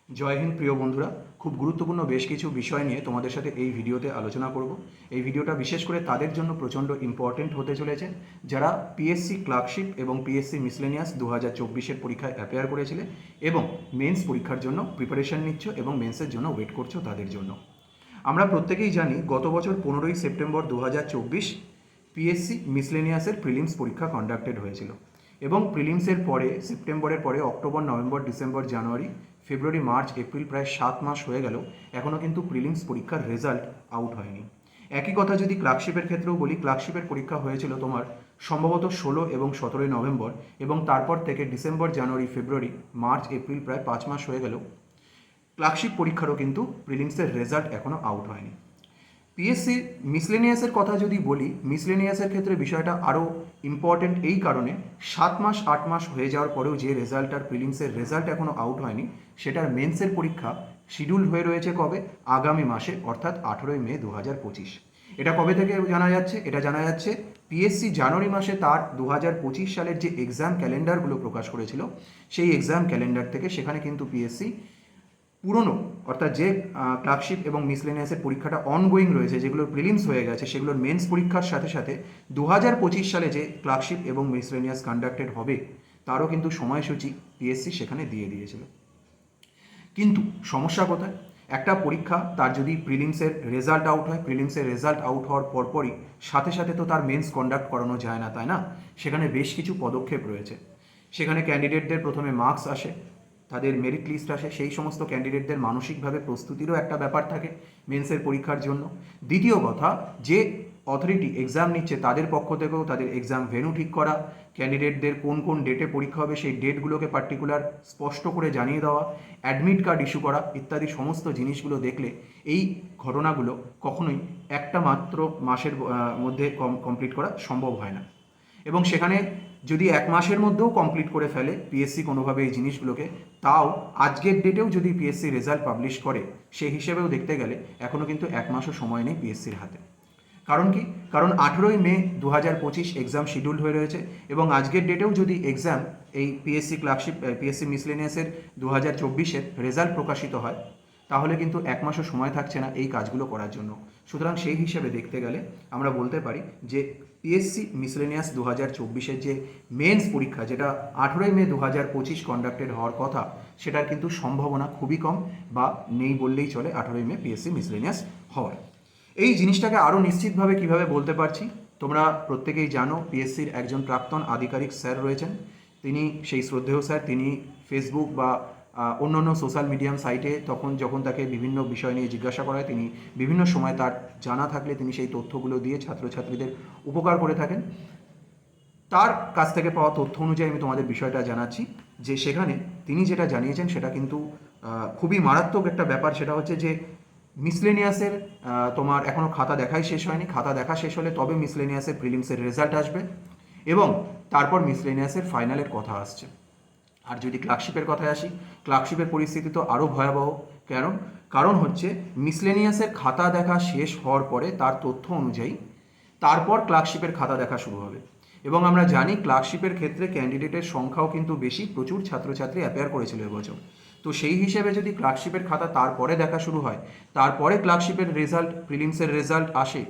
জয় হিন্দ প্রিয় বন্ধুরা। খুব গুরুত্বপূর্ণ বেশ কিছু বিষয় নিয়ে তোমাদের সাথে এই ভিডিওতে আলোচনা করব। এই ভিডিওটা বিশেষ করে তাদের জন্য প্রচণ্ড ইম্পর্টেন্ট হতে চলেছে যারা পিএসসি ক্লার্কশিপ এবং পিএসসি মিসলেনিয়াস 2024-এর পরীক্ষায় অ্যাপিয়ার করেছিলে এবং মেন্স পরীক্ষার জন্য প্রিপারেশন নিচ্ছ এবং মেন্সের জন্য ওয়েট করছো তাদের জন্য। আমরা প্রত্যেকেই জানি গত বছর 15ই সেপ্টেম্বর 2024 পিএসসি মিসলেনিয়াসের প্রিলিমস পরীক্ষা কন্ডাক্টেড হয়েছিল এবং প্রিলিমসের পরে সেপ্টেম্বরের পরে অক্টোবর, নভেম্বর, ডিসেম্বর, জানুয়ারি, ফেব্রুয়ারি, মার্চ, এপ্রিল প্রায় 7 মাস হয়ে গেল, এখনও কিন্তু প্রিলিমস পরীক্ষার রেজাল্ট আউট হয়নি। একই কথা যদি ক্লার্কশিপের ক্ষেত্রেও বলি, ক্লার্কশিপের পরীক্ষা হয়েছিল তোমার সম্ভবত 16 এবং 17 নভেম্বর এবং তারপর থেকে ডিসেম্বর, জানুয়ারি, ফেব্রুয়ারি, মার্চ, এপ্রিল প্রায় 5 মাস হয়ে গেল, ক্লার্কশিপ পরীক্ষারও কিন্তু প্রিলিমসের রেজাল্ট এখনও আউট হয়নি। পিএসসি মিসলেনিয়াসের কথা যদি বলি, মিসলেনিয়াসের ক্ষেত্রে বিষয়টা আরও ইম্পর্টেন্ট এই কারণে 7 মাস 8 মাস হয়ে যাওয়ার পরেও যে রেজাল্টটার প্রিলিমসের রেজাল্ট এখনও আউট হয়নি, সেটার মেন্সের পরীক্ষা শিডিউল হয়ে রয়েছে কবে? আগামী মাসে, অর্থাৎ 18ই মে 2025। এটা কবে থেকে জানা যাচ্ছে? এটা জানা যাচ্ছে পিএসসি জানুয়ারি মাসে তার 2025 সালের যে এক্সাম ক্যালেন্ডারগুলো প্রকাশ করেছিল, সেই এক্সাম ক্যালেন্ডার থেকে সেখানে কিন্তু পিএসসি পুরনো অর্থাৎ যে ক্লার্কশিপ এবং মিসলেনিয়াসের পরীক্ষাটা অনগোয়িং রয়েছে, যেগুলোর প্রিলিমস হয়ে গেছে, সেগুলোর মেন্স পরীক্ষার সাথে সাথে 2025 সালে যে ক্লার্কশিপ এবং মিসলেনিয়াস কন্ডাক্টেড হবে তারও কিন্তু সময়সূচি পিএসসি সেখানে দিয়ে দিয়েছিল। কিন্তু সমস্যা কোথায়? একটা পরীক্ষা তার যদি প্রিলিমসের রেজাল্ট আউট হয়, প্রিলিমসের রেজাল্ট আউট হওয়ার পরপরই সাথে সাথে তো তার মেন্স কন্ডাক্ট করানো যায় না, তাই না? সেখানে বেশ কিছু পদক্ষেপ রয়েছে। সেখানে ক্যান্ডিডেটদের প্রথমে মার্কস আসে, তাদের মেরিট লিস্ট আসে, সেই সমস্ত ক্যান্ডিডেটদের মানসিকভাবে প্রস্তুতিরও একটা ব্যাপার থাকে মেন্সের পরীক্ষার জন্য। দ্বিতীয় কথা, যে অথরিটি এক্সাম নিচ্ছে তাদের পক্ষ থেকেও তাদের এক্সাম ভেন্যু ঠিক করা, ক্যান্ডিডেটদের কোন কোন ডেটে পরীক্ষা হবে সেই ডেটগুলোকে পার্টিকুলার স্পষ্ট করে জানিয়ে দেওয়া, অ্যাডমিট কার্ড ইস্যু করা ইত্যাদি সমস্ত জিনিসগুলো দেখলে এই ঘটনাগুলো কখনোই একটা মাত্র মাসের মধ্যে কমপ্লিট করা সম্ভব হয় না। এবং সেখানে যদি 1 মাসের মধ্যেও কমপ্লিট করে ফেলে পিএসসি কোনোভাবে এই জিনিসগুলোকে, তাও আজকের ডেটেও যদি পিএসসি রেজাল্ট পাবলিশ করে, সেই হিসেবেও দেখতে গেলে এখনও কিন্তু 1 মাসও সময় নেই পিএসসির হাতে। কারণ কি? কারণ 18ই মে 2025 এক্সাম শিডিউল হয়ে রয়েছে এবং আজকের ডেটেও যদি এক্সাম এই পিএসসি ক্লার্কশিপ পিএসসি মিসলেনিয়াসের 2024-এর রেজাল্ট প্রকাশিত হয়, তাহলে কিন্তু 1 মাসও সময় থাকছে না এই কাজগুলো করার জন্য। সুতরাং সেই হিসেবে দেখতে গেলে আমরা বলতে পারি যে পিএসসি মিসলেনিয়াস 2024-এর যে মেন্স পরীক্ষা, যেটা 18ই মে 2025 কন্ডাক্টেড হওয়ার কথা, সেটার কিন্তু সম্ভাবনা খুবই কম, বা নেই বললেই চলে 18ই মে পিএসসি মিসলেনিয়াস হওয়ার। এই জিনিসটাকে আরও নিশ্চিতভাবে কিভাবে বলতে পারছি, তোমরা প্রত্যেকেই জানো পিএসসির একজন প্রাক্তন আধিকারিক স্যার রয়েছেন। তিনি, সেই শ্রদ্ধেয় স্যার, তিনি ফেসবুক বা অন্যান্য সোশ্যাল মিডিয়াম সাইটে যখন তাকে বিভিন্ন বিষয় নিয়ে জিজ্ঞাসা করা হয়, তিনি বিভিন্ন সময় তার জানা থাকলে তিনি সেই তথ্যগুলো দিয়ে ছাত্রছাত্রীদের উপকার করে থাকেন। তার কাছ থেকে পাওয়া তথ্য অনুযায়ী আমি তোমাদের বিষয়টা জানাচ্ছি যে সেখানে তিনি যেটা জানিয়েছেন সেটা কিন্তু খুবই মারাত্মক একটা ব্যাপার। সেটা হচ্ছে যে মিসলেনিয়াসের তোমার এখনও খাতা দেখাই শেষ হয়নি। খাতা দেখা শেষ হলে তবে মিসলেনিয়াসের প্রিলিমসের রেজাল্ট আসবে এবং তারপর মিসলেনিয়াসের ফাইনালের কথা আসছে। আর যদি ক্লার্কশিপের কথায় আসি, ক্লার্কশিপের পরিস্থিতি তো আরও ভয়াবহ। কারণ হচ্ছে মিসলেনিয়াসের খাতা দেখা শেষ হওয়ার পরে তার তথ্য অনুযায়ী তারপর ক্লার্কশিপের খাতা দেখা শুরু হবে। এবং আমরা জানি ক্লার্কশিপের ক্ষেত্রে ক্যান্ডিডেটের সংখ্যাও কিন্তু বেশি, প্রচুর ছাত্রছাত্রী অ্যাপিয়ার করেছিল এবছর। তো সেই হিসেবে যদি ক্লার্কশিপের খাতা তারপরে দেখা শুরু হয়, তারপরে ক্লার্কশিপের রেজাল্ট, প্রিলিমসের রেজাল্ট আসে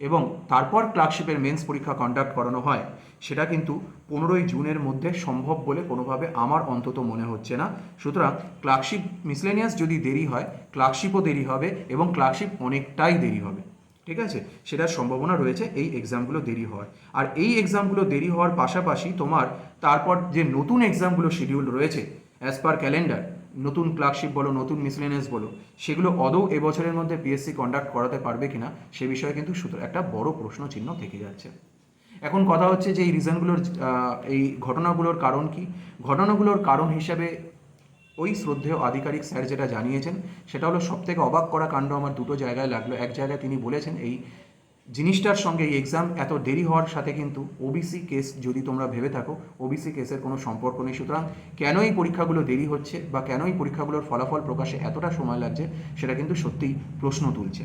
এবং তারপর ক্লার্কশিপের মেন্স পরীক্ষা কন্ডাক্ট করানো হয়, সেটা কিন্তু 15ই জুনের মধ্যে সম্ভব বলে কোনোভাবে আমার অন্তত মনে হচ্ছে না। সুতরাং ক্লার্কশিপ মিসলেনিয়াস যদি দেরি হয়, ক্লার্কশিপও দেরি হবে এবং ক্লার্কশিপ অনেকটাই দেরি হবে। ঠিক আছে, সেটার সম্ভাবনা রয়েছে এই এক্সামগুলো দেরি হওয়ার। আর এই এক্সামগুলো দেরি হওয়ার পাশাপাশি তোমার তারপর যে নতুন এক্সামগুলো শিডিউল রয়েছে অ্যাজ পার ক্যালেন্ডার, নতুন ক্লার্কশিপ বলো, নতুন মিসলেনিয়াস বলো, সেগুলো আদৌ এবছরের মধ্যে পিএসসি কন্ডাক্ট করাতে পারবে কিনা সে বিষয়ে কিন্তু একটা বড় প্রশ্ন চিহ্ন থেকে যাচ্ছে। এখন কথা হচ্ছে যে এই রিজনগুলোর, এই ঘটনাগুলোর কারণ কি? ঘটনাগুলোর কারণ হিসাবে ওই শ্রদ্ধেয় আধিকারিক স্যার যেটা জানিয়েছেন সেটা হলো, সবথেকে অবাক করা কাণ্ড আমার দুটো জায়গায় লাগলো। এক জায়গায় তিনি বলেছেন এই জিনিসটার সঙ্গে, এই এক্সাম এত দেরি হওয়ার সাথে কিন্তু ওবিসি কেস যদি তোমরা ভেবে থাকো, ওবিসি কেসের কোনো সম্পর্ক নেই। সুতরাং কেন এই পরীক্ষাগুলো দেরি হচ্ছে বা কেন এই পরীক্ষাগুলোর ফলাফল প্রকাশে এতটা সময় লাগছে, সেটা কিন্তু সত্যিই প্রশ্ন তুলছে।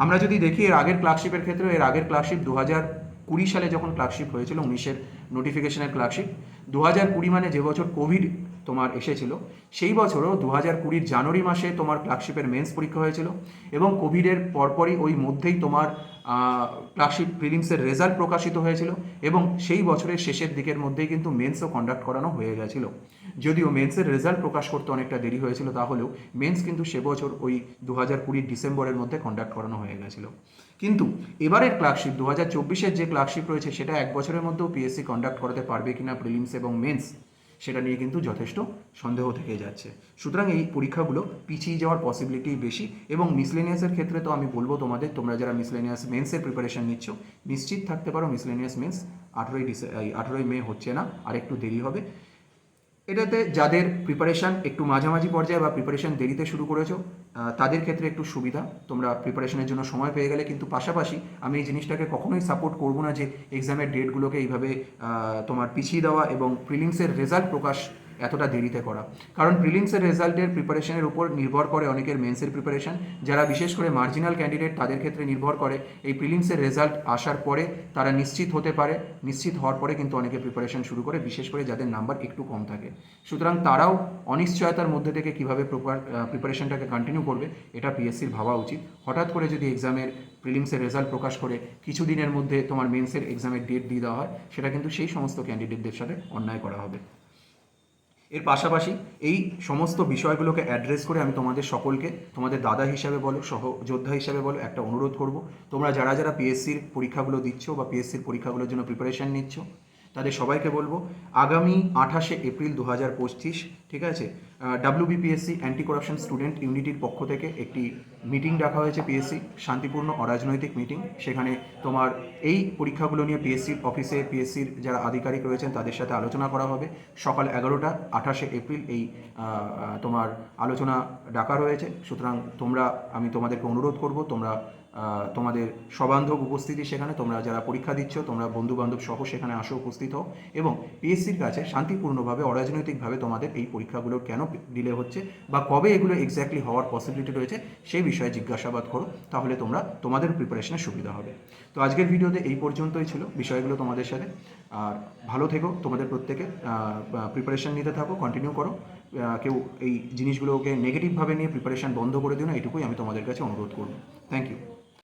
আমরা যদি দেখি এর আগের ক্লার্কশিপের ক্ষেত্রে, এর আগের ক্লার্কশিপ 2020 সালে যখন ক্লার্কশিপ হয়েছিল, 19-এর নোটিফিকেশনের ক্লার্কশিপ, 2020 মানে যে বছর কোভিড তোমার এসেছিল, সেই বছরও 2020 জানুয়ারি মাসে তোমার ক্লার্কশিপের মেন্স পরীক্ষা হয়েছিল এবং কোভিডের পরপরই ওই মধ্যেই তোমার ক্লার্কশিপ প্রিলিমসের রেজাল্ট প্রকাশিত হয়েছিল এবং সেই বছরের শেষের দিকের মধ্যেই কিন্তু মেন্সও কন্ডাক্ট করানো হয়ে গেছিলো। যদিও মেন্সের রেজাল্ট প্রকাশ করতে অনেকটা দেরি হয়েছিল, তাহলেও মেন্স কিন্তু সে বছর ওই 2020 ডিসেম্বরের মধ্যে কন্ডাক্ট করানো হয়ে গেছিলো। কিন্তু এবারের ক্লার্কশিপ 2024-এর যে ক্লার্কশিপ রয়েছে সেটা এক বছরের মধ্যেও পিএসসি কন্ডাক্ট করাতে পারবে কিনা প্রিলিমস এবং মেন্স, সেটা নিয়ে কিন্তু যথেষ্ট সন্দেহ থেকে যাচ্ছে। সুতরাং এই পরীক্ষাগুলো পিছিয়ে যাওয়ার পসিবিলিটি বেশি এবং মিসলেনিয়াসের ক্ষেত্রে তো আমি বলবো তোমাদের, তোমরা যারা মিসলেনিয়াস মেন্সের প্রিপারেশন নিচ্ছ নিশ্চিত থাকতে পারো মিসলেনিয়াস মেন্স 18ই মে হচ্ছে না, আর একটু দেরি হবে। এটাতে যাদের প্রিপারেশান একটু মাঝামাঝি পর্যায়ে বা প্রিপারেশান দেরিতে শুরু করেছো তাদের ক্ষেত্রে একটু সুবিধা, তোমরা প্রিপারেশনের জন্য সময় পেয়ে গেলে। কিন্তু পাশাপাশি আমি এই জিনিসটাকে কখনোই সাপোর্ট করবো না যে এক্সামের ডেটগুলোকে এইভাবে তোমার পিছিয়ে দেওয়া এবং প্রিলিমসের রেজাল্ট প্রকাশ এতটা দেরিতে করা। কারণ প্রিলিমসের রেজাল্টের প্রিপারেশনের উপর নির্ভর করে অনেকের মেন্সের প্রিপারেশন, যারা বিশেষ করে মার্জিনাল ক্যান্ডিডেট তাদের ক্ষেত্রে নির্ভর করে এই প্রিলিমসের রেজাল্ট আসার পরে তারা নিশ্চিত হতে পারে, নিশ্চিত হওয়ার পরে কিন্তু অনেকে প্রিপারেশন শুরু করে, বিশেষ করে যাদের নাম্বার একটু কম থাকে। সুতরাং তারাও অনিশ্চয়তার মধ্যে থেকে কীভাবে প্রিপারেশনটাকে কন্টিনিউ করবে এটা পিএসসির ভাবা উচিত। হঠাৎ করে যদি এক্সামের প্রিলিমসের রেজাল্ট প্রকাশ করে কিছু দিনের মধ্যে তোমার মেন্সের এক্সামের ডেট দিয়ে দেওয়া হয়, সেটা কিন্তু সেই সমস্ত ক্যান্ডিডেটদের সাথে অন্যায় করা হবে। এর পাশাপাশি এই সমস্ত বিষয়গুলোকে অ্যাড্রেস করে আমি তোমাদের সকলকে, তোমাদের দাদা হিসাবে বলো, সহযোদ্ধা হিসাবে বলো, একটা অনুরোধ করব। তোমরা যারা যারা পিএসসির পরীক্ষাগুলো দিচ্ছ বা পিএসসির পরীক্ষাগুলোর জন্য প্রিপারেশান নিচ্ছ তাদের সবাইকে বলবো আগামী 28শে এপ্রিল 2025, ঠিক আছে, WBPSC অ্যান্টি করাপশন স্টুডেন্ট ইউনিটির পক্ষ থেকে একটি মিটিং ডাকা হয়েছে পিএসসি, শান্তিপূর্ণ অরাজনৈতিক মিটিং। সেখানে তোমার এই পরীক্ষাগুলো নিয়ে পিএসসির অফিসে পিএসসির যারা আধিকারিক রয়েছেন তাদের সাথে আলোচনা করা হবে সকাল 11টা 28শে এপ্রিল এই তোমার আলোচনা ডাকা রয়েছে। সুতরাং আমি তোমাদেরকে অনুরোধ করব তোমরা তোমাদের সবান্ধব উপস্থিতি সেখানে, তোমরা যারা পরীক্ষা দিচ্ছ তোমরা বন্ধুবান্ধব সহ সেখানে আসো, উপস্থিত হও এবং পিএসসির কাছে শান্তিপূর্ণভাবে অরাজনৈতিকভাবে তোমাদের এই পরীক্ষাগুলো কেন ডিলে হচ্ছে বা কবে এগুলো এক্স্যাক্টলি হওয়ার পসিবিলিটি রয়েছে সেই বিষয়ে জিজ্ঞাসাবাদ করো, তাহলে তোমাদের প্রিপারেশনের সুবিধা হবে। তো আজকের ভিডিওতে এই পর্যন্তই ছিল বিষয়গুলো তোমাদের সাথে। আর ভালো থেকো, তোমাদের প্রত্যেকে প্রিপারেশন নিতে থাকো, কন্টিনিউ করো। কেউ এই জিনিসগুলোকে নেগেটিভভাবে নিয়ে প্রিপারেশন বন্ধ করে দিও না, এটুকুই আমি তোমাদের কাছে অনুরোধ করব। Thank you.